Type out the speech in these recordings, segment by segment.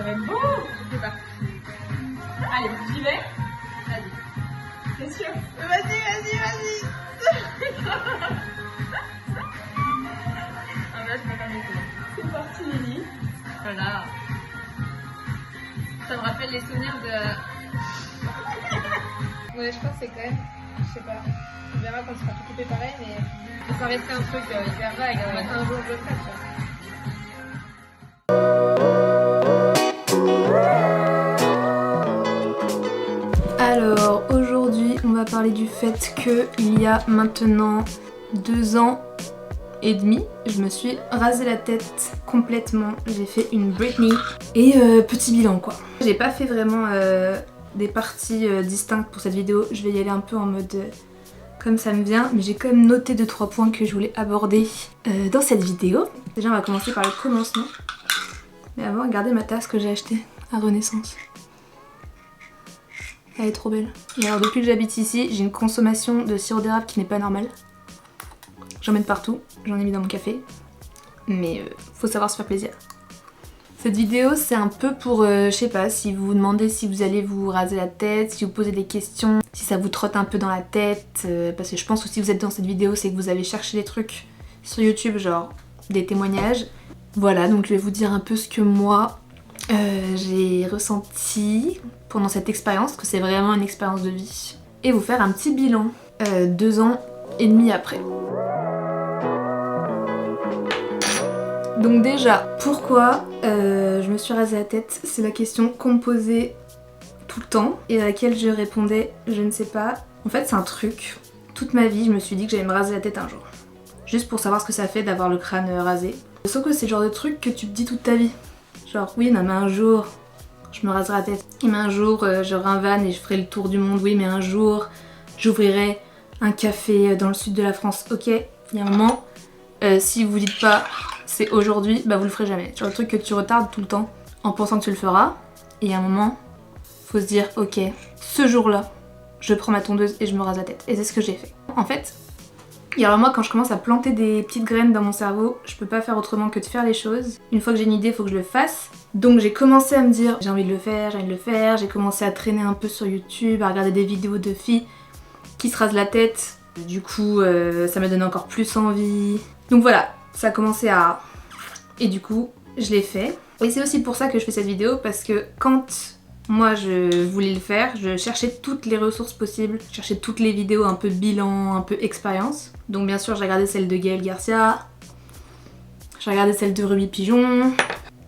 Ça va être beau. C'est parti. Allez, j'y vais. Vas-y. C'est sûr. Vas-y. Ah bah, je peux pas m'écouter. C'est parti, Lily. Voilà. Ça me rappelle les souvenirs de... Ouais, je pense que c'est quand même... Je sais pas. On verra quand tu seras tout coupé pareil, mais... Ça resterait un truc hyper vague. Un jour, je le ferai, tu vois. Alors aujourd'hui on va parler du fait que il y a maintenant 2 ans et demi, je me suis rasé la tête complètement, j'ai fait une Britney et petit bilan quoi. J'ai pas fait vraiment des parties distinctes pour cette vidéo, je vais y aller un peu en mode comme ça me vient, mais j'ai quand même noté 2-3 points que je voulais aborder dans cette vidéo. Déjà on va commencer par le commencement, mais avant regardez ma tasse que j'ai achetée à Renaissance. Elle est trop belle. Et alors depuis que j'habite ici, j'ai une consommation de sirop d'érable qui n'est pas normale. J'en mets de partout, j'en ai mis dans mon café. Mais faut savoir se faire plaisir. Cette vidéo c'est un peu pour, je sais pas, si vous vous demandez si vous allez vous raser la tête, si vous posez des questions, si ça vous trotte un peu dans la tête. Parce que je pense que si vous êtes dans cette vidéo, c'est que vous avez cherché des trucs sur YouTube, genre des témoignages. Voilà, donc je vais vous dire un peu ce que moi j'ai ressenti pendant cette expérience, que c'est vraiment une expérience de vie, et vous faire un petit bilan 2 ans et demi après. Donc déjà, pourquoi je me suis rasé la tête, c'est la question qu'on me posait tout le temps et à laquelle je répondais je ne sais pas. En fait c'est un truc, toute ma vie je me suis dit que j'allais me raser la tête un jour, juste pour savoir ce que ça fait d'avoir le crâne rasé. Sauf que c'est le genre de truc que tu te dis toute ta vie. Genre oui non mais un jour je me raserai la tête, et mais un jour j'aurai un van et je ferai le tour du monde, oui mais un jour j'ouvrirai un café dans le sud de la France. Ok, il y a un moment, si vous dites pas c'est aujourd'hui, bah vous le ferez jamais. Genre le truc que tu retardes tout le temps en pensant que tu le feras, et il y a un moment, faut se dire ok, ce jour-là, je prends ma tondeuse et je me rase la tête. Et c'est ce que j'ai fait. En fait, et alors moi quand je commence à planter des petites graines dans mon cerveau, je peux pas faire autrement que de faire les choses. Une fois que j'ai une idée, il faut que je le fasse. Donc j'ai commencé à me dire j'ai envie de le faire, j'ai commencé à traîner un peu sur YouTube, à regarder des vidéos de filles qui se rasent la tête. Du coup ça m'a donné encore plus envie. Donc voilà, ça a commencé à... Et du coup je l'ai fait. Et c'est aussi pour ça que je fais cette vidéo, parce que quand moi je voulais le faire, je cherchais toutes les ressources possibles, je cherchais toutes les vidéos un peu bilan, un peu expérience. Donc bien sûr j'ai regardé celle de Gaël Garcia, j'ai regardé celle de Ruby Pigeon,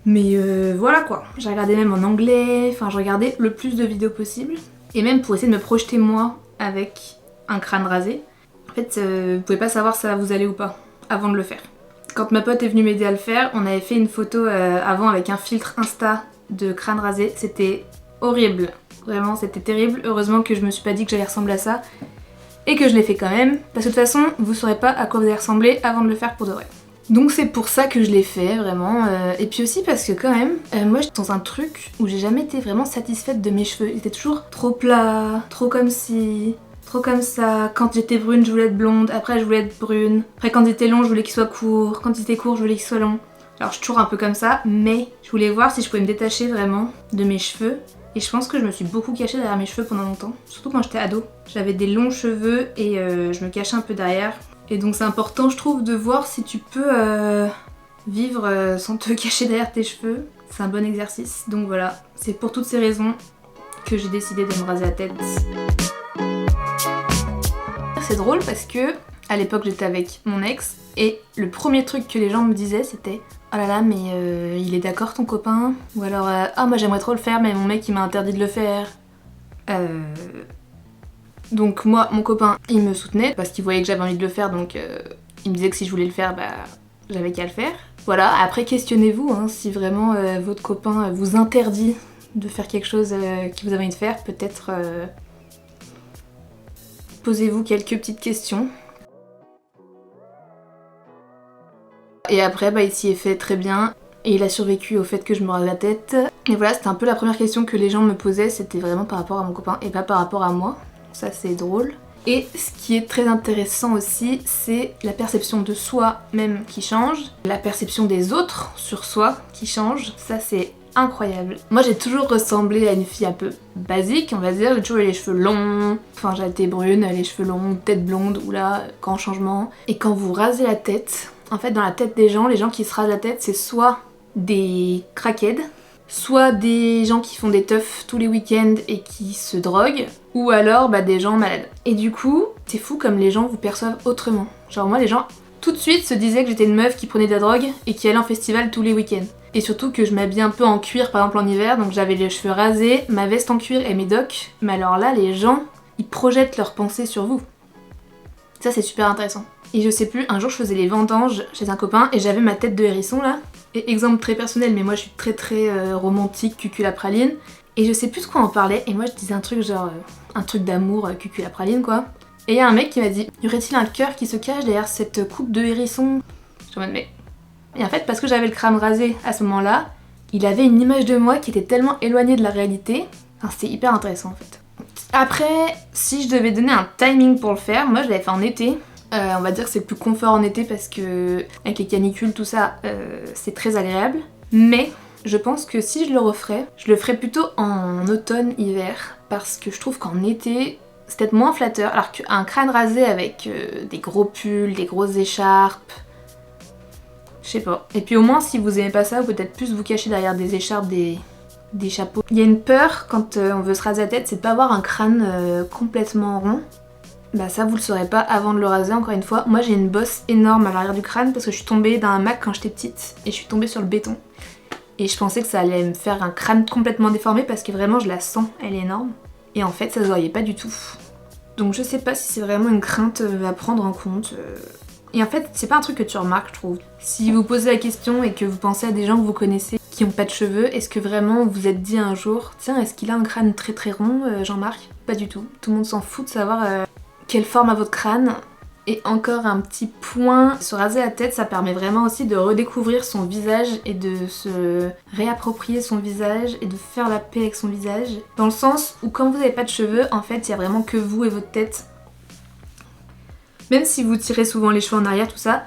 mais voilà quoi. J'ai regardé même en anglais, enfin je regardais le plus de vidéos possible. Et même pour essayer de me projeter moi avec un crâne rasé. En fait vous pouvez pas savoir si ça va vous aller ou pas avant de le faire. Quand ma pote est venue m'aider à le faire, on avait fait une photo avant avec un filtre Insta de crâne rasé, c'était horrible. Vraiment c'était terrible, heureusement que je me suis pas dit que j'allais ressembler à ça et que je l'ai fait quand même, parce que de toute façon vous saurez pas à quoi vous allez ressembler avant de le faire pour de vrai. Donc c'est pour ça que je l'ai fait vraiment, et puis aussi parce que quand même, moi j'étais dans un truc où j'ai jamais été vraiment satisfaite de mes cheveux, ils étaient toujours trop plats, trop comme ci, trop comme ça. Quand j'étais brune je voulais être blonde, après je voulais être brune, après quand ils étaient longs je voulais qu'ils soient courts, quand ils étaient courts je voulais qu'ils soient longs. Alors je suis toujours un peu comme ça, mais je voulais voir si je pouvais me détacher vraiment de mes cheveux. Et je pense que je me suis beaucoup cachée derrière mes cheveux pendant longtemps, surtout quand j'étais ado. J'avais des longs cheveux et je me cachais un peu derrière. Et donc c'est important je trouve de voir si tu peux vivre sans te cacher derrière tes cheveux. C'est un bon exercice. Donc voilà, c'est pour toutes ces raisons que j'ai décidé de me raser la tête. C'est drôle parce que à l'époque j'étais avec mon ex et le premier truc que les gens me disaient c'était oh là là mais il est d'accord ton copain, ou alors ah moi j'aimerais trop le faire mais mon mec il m'a interdit de le faire. Donc moi mon copain il me soutenait parce qu'il voyait que j'avais envie de le faire, donc il me disait que si je voulais le faire bah j'avais qu'à le faire. Voilà, après questionnez-vous hein, si vraiment votre copain vous interdit de faire quelque chose que vous avez envie de faire, peut-être posez-vous quelques petites questions. Et après bah il s'y est fait très bien et il a survécu au fait que je me rase la tête. Et voilà, c'était un peu la première question que les gens me posaient, c'était vraiment par rapport à mon copain et pas par rapport à moi. Ça c'est drôle. Et ce qui est très intéressant aussi, c'est la perception de soi-même qui change, la perception des autres sur soi qui change. Ça c'est incroyable. Moi j'ai toujours ressemblé à une fille un peu basique, on va dire. J'ai toujours eu les cheveux longs, enfin j'ai été brune, les cheveux longs, tête blonde, oula, grand changement. Et quand vous rasez la tête, en fait dans la tête des gens, les gens qui se rasent la tête, c'est soit des crackheads, soit des gens qui font des teufs tous les week-ends et qui se droguent, ou alors des gens malades. Et du coup, c'est fou comme les gens vous perçoivent autrement. Genre moi les gens tout de suite se disaient que j'étais une meuf qui prenait de la drogue et qui allait en festival tous les week-ends. Et surtout que je m'habillais un peu en cuir par exemple en hiver, donc j'avais les cheveux rasés, ma veste en cuir et mes docks. Mais alors là les gens, ils projettent leurs pensées sur vous. Ça c'est super intéressant. Et je sais plus, un jour je faisais les vendanges chez un copain et j'avais ma tête de hérisson là. Et exemple très personnel, mais moi je suis très romantique, cucul à praline. Et je sais plus de quoi on parlait, et moi je disais un truc genre, un truc d'amour, cucul à praline quoi. Et il y a un mec qui m'a dit, y aurait-il un cœur qui se cache derrière cette coupe de hérisson? Je suis en mode mais... Et en fait parce que j'avais le crâne rasé à ce moment-là, il avait une image de moi qui était tellement éloignée de la réalité. Enfin c'était hyper intéressant en fait. Après, si je devais donner un timing pour le faire, moi je l'avais fait en été. On va dire que c'est le plus confort en été parce que avec les canicules tout ça c'est très agréable. Mais je pense que si je le referais, je le ferais plutôt en automne-hiver parce que je trouve qu'en été c'est peut-être moins flatteur alors qu'un crâne rasé avec des gros pulls, des grosses écharpes, je sais pas. Et puis au moins si vous aimez pas ça, vous pouvez peut-être plus vous cacher derrière des écharpes, des chapeaux. Il y a une peur quand on veut se raser la tête, c'est de pas avoir un crâne complètement rond. Bah ça vous le saurez pas avant de le raser encore une fois. Moi j'ai une bosse énorme à l'arrière du crâne parce que je suis tombée d'un hamac quand j'étais petite et je suis tombée sur le béton. Et je pensais que ça allait me faire un crâne complètement déformé parce que vraiment je la sens, elle est énorme. Et en fait ça se voyait pas du tout. Donc je sais pas si c'est vraiment une crainte à prendre en compte. Et en fait c'est pas un truc que tu remarques je trouve. Si vous posez la question et que vous pensez à des gens que vous connaissez qui ont pas de cheveux, est-ce que vraiment vous vous êtes dit un jour tiens est-ce qu'il a un crâne très rond Jean-Marc? Pas du tout. Tout le monde s'en fout de savoir quelle forme a votre crâne. Et encore un petit point, se raser la tête ça permet vraiment aussi de redécouvrir son visage et de se réapproprier son visage et de faire la paix avec son visage. Dans le sens où quand vous n'avez pas de cheveux, en fait il y a vraiment que vous et votre tête. Même si vous tirez souvent les cheveux en arrière tout ça,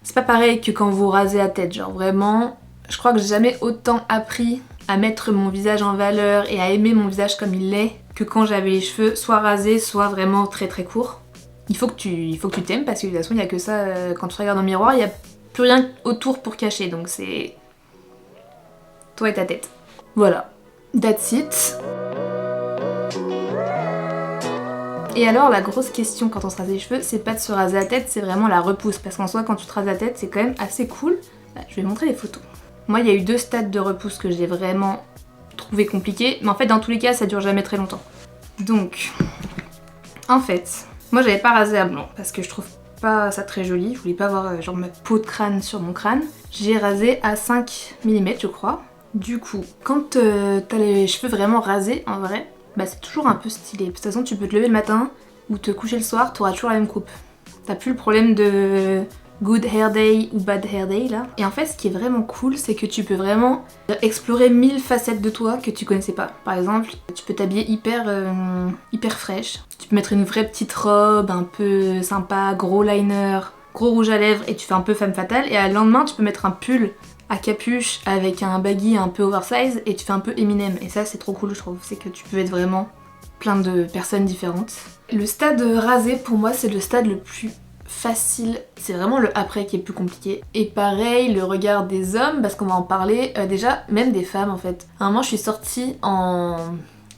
c'est pas pareil que quand vous rasez la tête. Genre vraiment, je crois que j'ai jamais autant appris à mettre mon visage en valeur et à aimer mon visage comme il l'est que quand j'avais les cheveux soit rasés soit vraiment très courts. Il faut que tu t'aimes parce que de toute façon il n'y a que ça, quand tu regardes dans le miroir, il n'y a plus rien autour pour cacher, donc c'est toi et ta tête. Voilà, that's it. Et alors la grosse question quand on se rase les cheveux, c'est pas de se raser la tête, c'est vraiment la repousse, parce qu'en soi quand tu te rases la tête c'est quand même assez cool. Je vais montrer les photos. Moi il y a eu 2 stades de repousse que j'ai vraiment trouvé compliqués, mais en fait dans tous les cas ça dure jamais très longtemps. Donc, en fait... Moi j'avais pas rasé à blanc parce que je trouve pas ça très joli, je voulais pas avoir genre ma peau de crâne sur mon crâne. J'ai rasé à 5 mm je crois. Du coup, quand t'as les cheveux vraiment rasés en vrai, c'est toujours un peu stylé. De toute façon tu peux te lever le matin ou te coucher le soir, t'auras toujours la même coupe. T'as plus le problème de good hair day ou bad hair day là. Et en fait ce qui est vraiment cool c'est que tu peux vraiment explorer 1000 facettes de toi que tu connaissais pas. Par exemple tu peux t'habiller hyper fraîche. Tu peux mettre une vraie petite robe un peu sympa, gros liner, gros rouge à lèvres et tu fais un peu femme fatale. Et le lendemain tu peux mettre un pull à capuche avec un baggy un peu oversize et tu fais un peu Eminem. Et ça c'est trop cool je trouve, c'est que tu peux être vraiment plein de personnes différentes. Le stade rasé pour moi c'est le stade le plus facile, c'est vraiment le après qui est plus compliqué. Et pareil, le regard des hommes, parce qu'on va en parler, déjà, même des femmes en fait. À un moment, je suis sortie en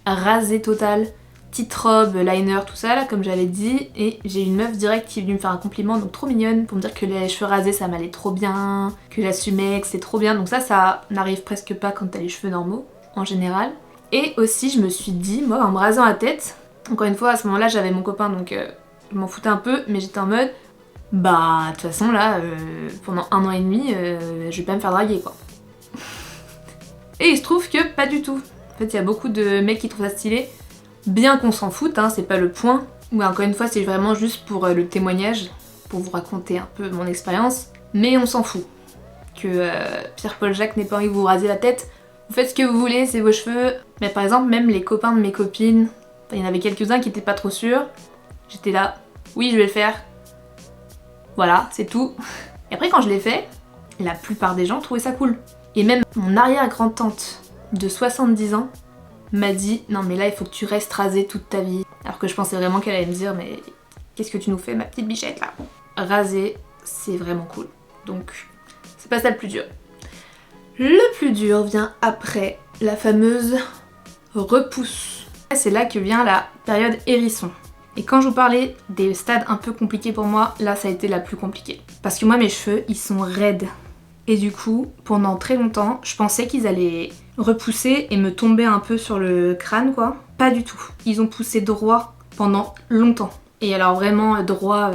rasé total, petite robe, liner, tout ça là, comme j'avais dit, et j'ai une meuf directe qui est venue me faire un compliment, donc trop mignonne, pour me dire que les cheveux rasés ça m'allait trop bien, que j'assumais, que c'était trop bien. Donc ça n'arrive presque pas quand t'as les cheveux normaux, en général. Et aussi, je me suis dit, moi, en me rasant la tête, encore une fois, à ce moment-là, j'avais mon copain, donc... je m'en foutais un peu, mais j'étais en mode de toute façon là, pendant 1 an et demi, je vais pas me faire draguer quoi. Et il se trouve que pas du tout. En fait il y a beaucoup de mecs qui trouvent ça stylé, bien qu'on s'en foute, hein, c'est pas le point. Ou encore une fois c'est vraiment juste pour le témoignage, pour vous raconter un peu mon expérience, mais on s'en fout. Que Pierre-Paul Jacques n'ait pas envie de vous raser la tête, vous faites ce que vous voulez, c'est vos cheveux. Mais par exemple même les copains de mes copines, il y en avait quelques-uns qui étaient pas trop sûrs. J'étais là, oui je vais le faire. Voilà, c'est tout. Et après quand je l'ai fait, la plupart des gens trouvaient ça cool. Et même mon arrière-grand-tante de 70 ans m'a dit non mais là il faut que tu restes rasée toute ta vie. Alors que je pensais vraiment qu'elle allait me dire mais qu'est-ce que tu nous fais ma petite bichette là. Raser c'est vraiment cool. Donc c'est pas ça le plus dur. Le plus dur vient après la fameuse repousse. C'est là que vient la période hérisson. Et quand je vous parlais des stades un peu compliqués pour moi, là ça a été la plus compliquée. Parce que moi mes cheveux ils sont raides. Et du coup, pendant très longtemps, je pensais qu'ils allaient repousser et me tomber un peu sur le crâne quoi. Pas du tout. Ils ont poussé droit pendant longtemps. Et alors vraiment droit,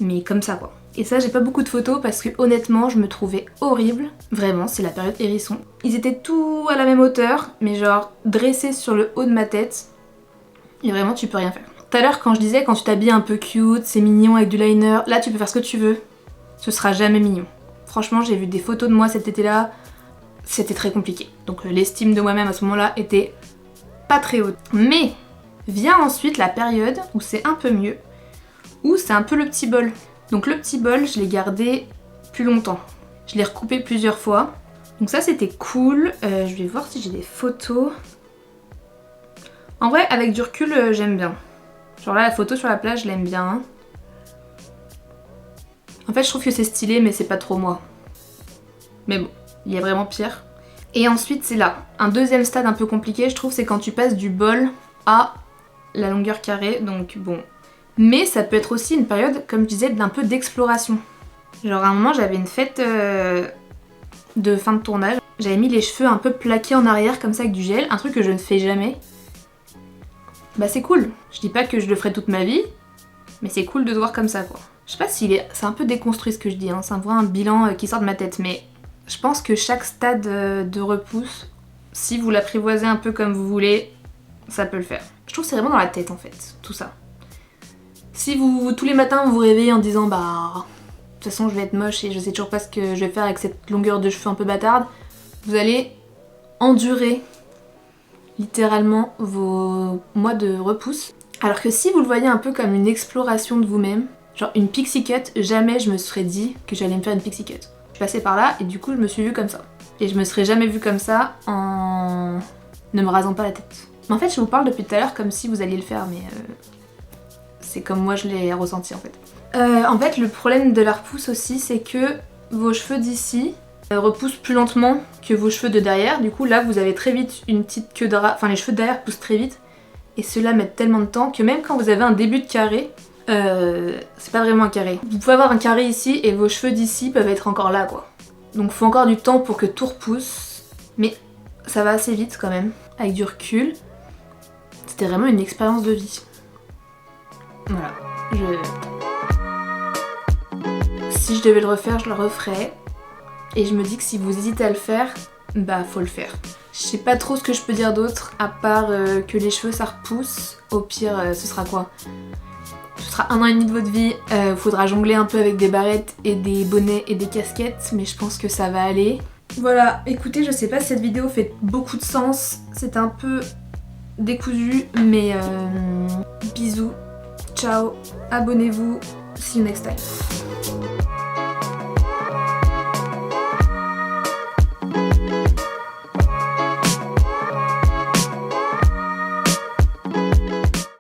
mais comme ça quoi. Et ça j'ai pas beaucoup de photos parce que honnêtement je me trouvais horrible. Vraiment c'est la période hérisson. Ils étaient tous à la même hauteur, mais genre dressés sur le haut de ma tête. Et vraiment tu peux rien faire. Tout à l'heure quand je disais quand tu t'habilles un peu cute, c'est mignon avec du liner, là tu peux faire ce que tu veux. Ce sera jamais mignon. Franchement j'ai vu des photos de moi cet été là, c'était très compliqué. Donc l'estime de moi-même à ce moment-là était pas très haute. Mais vient ensuite la période où c'est un peu mieux, où c'est un peu le petit bol. Donc le petit bol je l'ai gardé plus longtemps. Je l'ai recoupé plusieurs fois. Donc ça c'était cool. Je vais voir si j'ai des photos. En vrai avec du recul j'aime bien. Genre là la photo sur la plage je l'aime bien. En fait je trouve que c'est stylé mais c'est pas trop moi. Mais bon, il y a vraiment pire. Et ensuite c'est là, un deuxième stade un peu compliqué je trouve, c'est quand tu passes du bol à la longueur carrée, donc bon. Mais ça peut être aussi une période, comme je disais, d'un peu d'exploration. Genre à un moment j'avais une fête de fin de tournage, j'avais mis les cheveux un peu plaqués en arrière comme ça avec du gel, un truc que je ne fais jamais. Bah c'est cool, je dis pas que je le ferai toute ma vie, mais c'est cool de te voir comme ça quoi. Je sais pas c'est un peu déconstruit ce que je dis, hein. C'est un bilan qui sort de ma tête, mais je pense que chaque stade de repousse, si vous l'apprivoisez un peu comme vous voulez, ça peut le faire. Je trouve que c'est vraiment dans la tête en fait, tout ça. Si vous, tous les matins, vous vous réveillez en disant bah de toute façon je vais être moche et je sais toujours pas ce que je vais faire avec cette longueur de cheveux un peu bâtarde, vous allez endurer littéralement vos mois de repousse. Alors que si vous le voyez un peu comme une exploration de vous-même, genre une pixie cut, jamais je me serais dit que j'allais me faire une pixie cut. Je passais par là et du coup je me suis vue comme ça. Et je me serais jamais vue comme ça en ne me rasant pas la tête. Mais en fait je vous parle depuis tout à l'heure comme si vous alliez le faire, mais c'est comme moi je l'ai ressenti en fait. En fait le problème de la repousse aussi c'est que vos cheveux d'ici repoussent plus lentement que vos cheveux de derrière. Du coup là vous avez très vite une petite queue de rat, enfin les cheveux de derrière poussent très vite. Et ceux-là mettent tellement de temps que même quand vous avez un début de carré, c'est pas vraiment un carré. Vous pouvez avoir un carré ici et vos cheveux d'ici peuvent être encore là quoi. Donc faut encore du temps pour que tout repousse. Mais ça va assez vite quand même, avec du recul. C'était vraiment une expérience de vie. Voilà. Si je devais le refaire, je le referais. Et je me dis que si vous hésitez à le faire, bah faut le faire. Je sais pas trop ce que je peux dire d'autre, à part que les cheveux ça repousse. Au pire, ce sera quoi? Ce sera 1 an et demi de votre vie, faudra jongler un peu avec des barrettes et des bonnets et des casquettes, mais je pense que ça va aller. Voilà, écoutez, je sais pas si cette vidéo fait beaucoup de sens, c'est un peu décousu, mais bisous, ciao, abonnez-vous, see you next time.